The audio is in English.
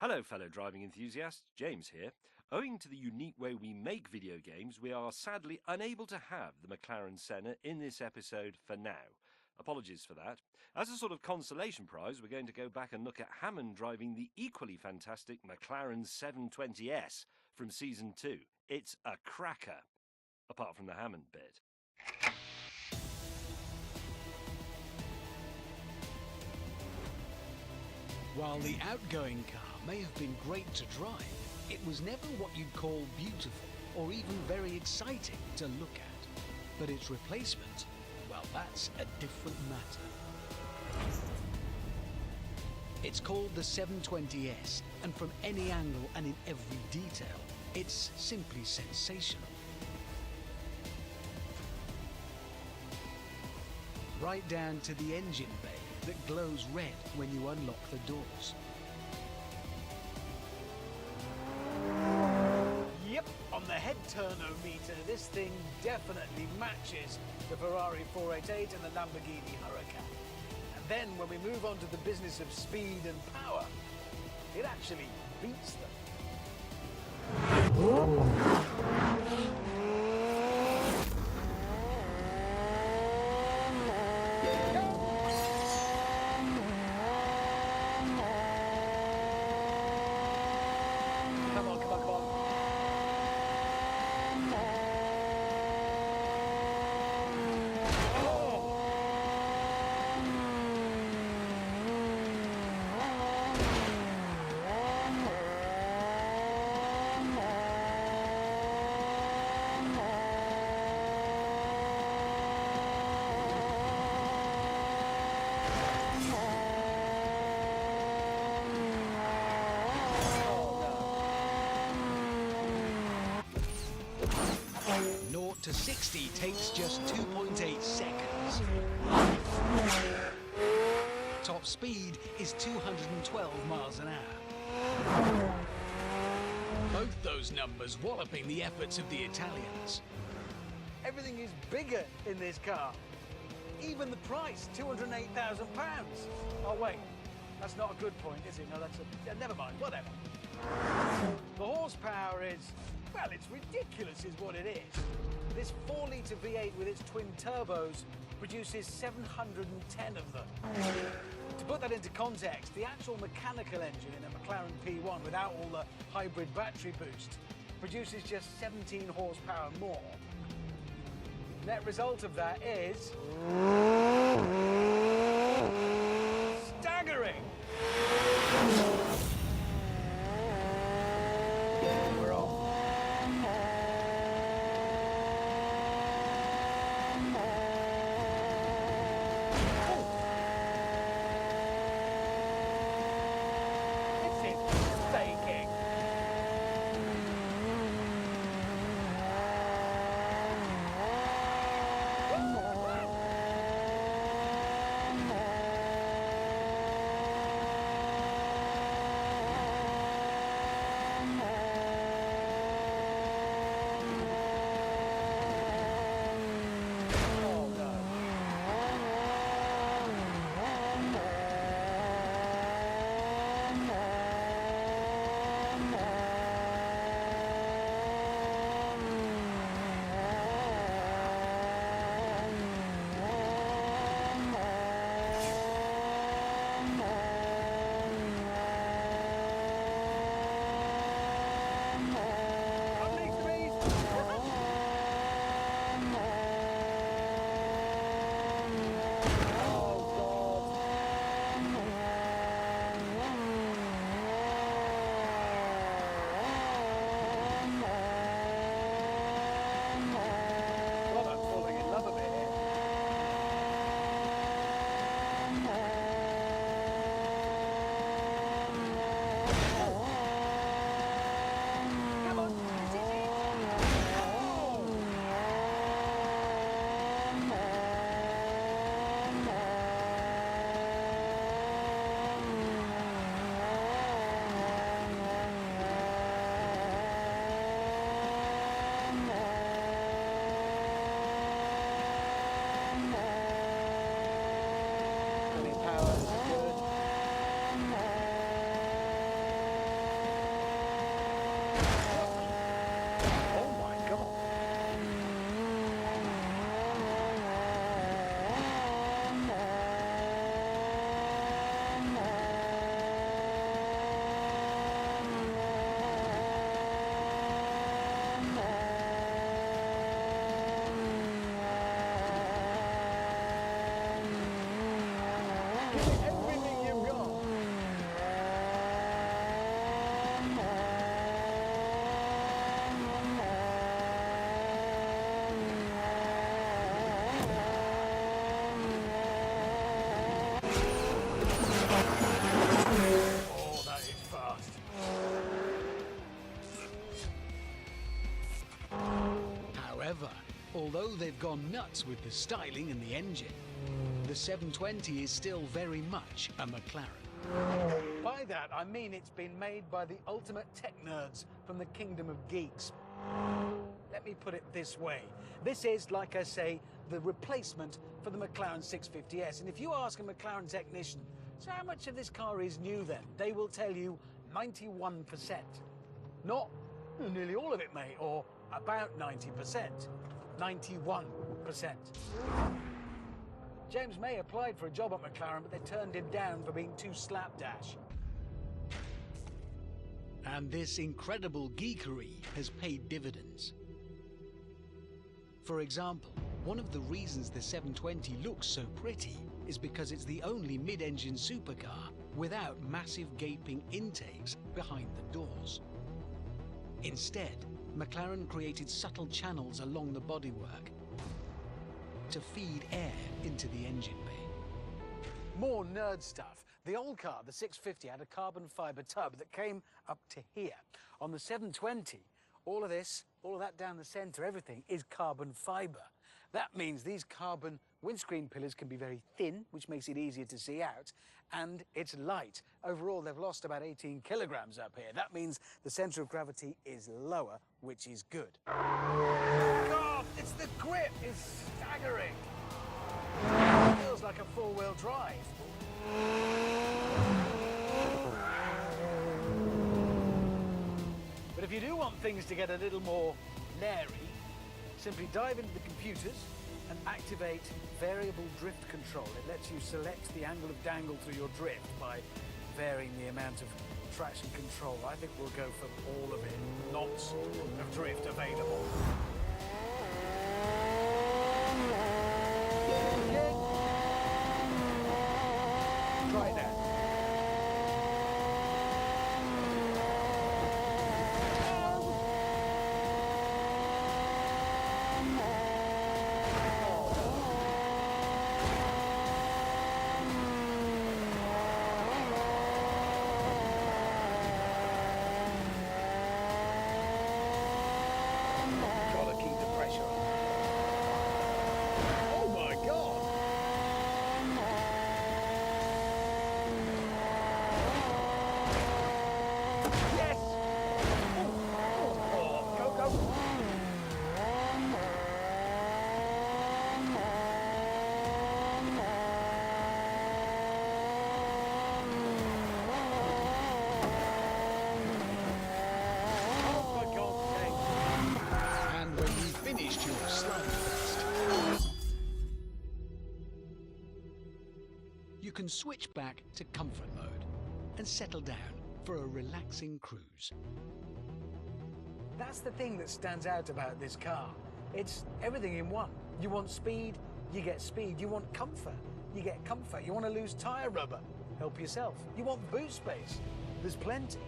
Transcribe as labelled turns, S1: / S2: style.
S1: Hello fellow driving enthusiasts, James here. Owing to the unique way we make video games, we are sadly unable to have the McLaren Senna in this episode for now. Apologies for that. As a sort of consolation prize, we're going to go back and look at Hammond driving the equally fantastic McLaren 720s from Season 2. It's a cracker, apart from the Hammond bit.
S2: While the outgoing car may have been great to drive, it was never what you'd call beautiful or even very exciting to look at. But its replacement, well, that's a different matter. It's called the 720s, and from any angle and in every detail, it's simply sensational. Right down to the engine bay that glows red when you unlock the doors.
S3: Yep, on the head turnometer, this thing definitely matches the Ferrari 488 and the Lamborghini Huracan. And then when we move on to the business of speed and power, it actually beats them.
S2: To 60 takes just 2.8 seconds. Top speed is 212 miles an hour. Both those numbers walloping the efforts of the Italians.
S3: Everything is bigger in this car. Even the price, £208,000. Oh wait, that's not a good point, is it? No, that's a... never mind, whatever. The horsepower is... well, it's ridiculous is what it is. This 4-litre V8 with its twin turbos produces 710 of them. To put that into context, the actual mechanical engine in a McLaren P1 without all the hybrid battery boost produces just 17 horsepower more. Net result of that is... staggering! We're off.
S2: Although they've gone nuts with the styling and the engine, the 720 is still very much a McLaren.
S3: By that, I mean it's been made by the ultimate tech nerds from the kingdom of geeks. Let me put it this way. This is, like I say, the replacement for the McLaren 650s. And if you ask a McLaren technician, so how much of this car is new then? They will tell you 91%. Not nearly all of it, mate, or about 90%. 91%. James May applied for a job at McLaren, but they turned him down for being too slapdash.
S2: And this incredible geekery has paid dividends. For example, one of the reasons the 720 looks so pretty is because it's the only mid-engine supercar without massive gaping intakes behind the doors. Instead, McLaren created subtle channels along the bodywork to feed air into the engine bay.
S3: More nerd stuff. The old car, the 650, had a carbon fibre tub that came up to here. On the 720, all of that down the centre, everything is carbon fibre. That means these carbon windscreen pillars can be very thin, which makes it easier to see out, and it's light. Overall, they've lost about 18 kilograms up here. That means the centre of gravity is lower, which is good. God, it's the grip! It's staggering! It feels like a four-wheel drive. But if you do want things to get a little more leery, simply dive into the computers and activate variable drift control. It lets you select the angle of dangle through your drift by varying the amount of traction control. I think we'll go for all of it. Lots of drift available. Try that.
S2: You can switch back to comfort mode and settle down for a relaxing cruise.
S3: That's the thing that stands out about this car. It's everything in one. You want speed, you get speed. You want comfort, you get comfort. You want to lose tyre rubber, help yourself. You want boot space, there's plenty.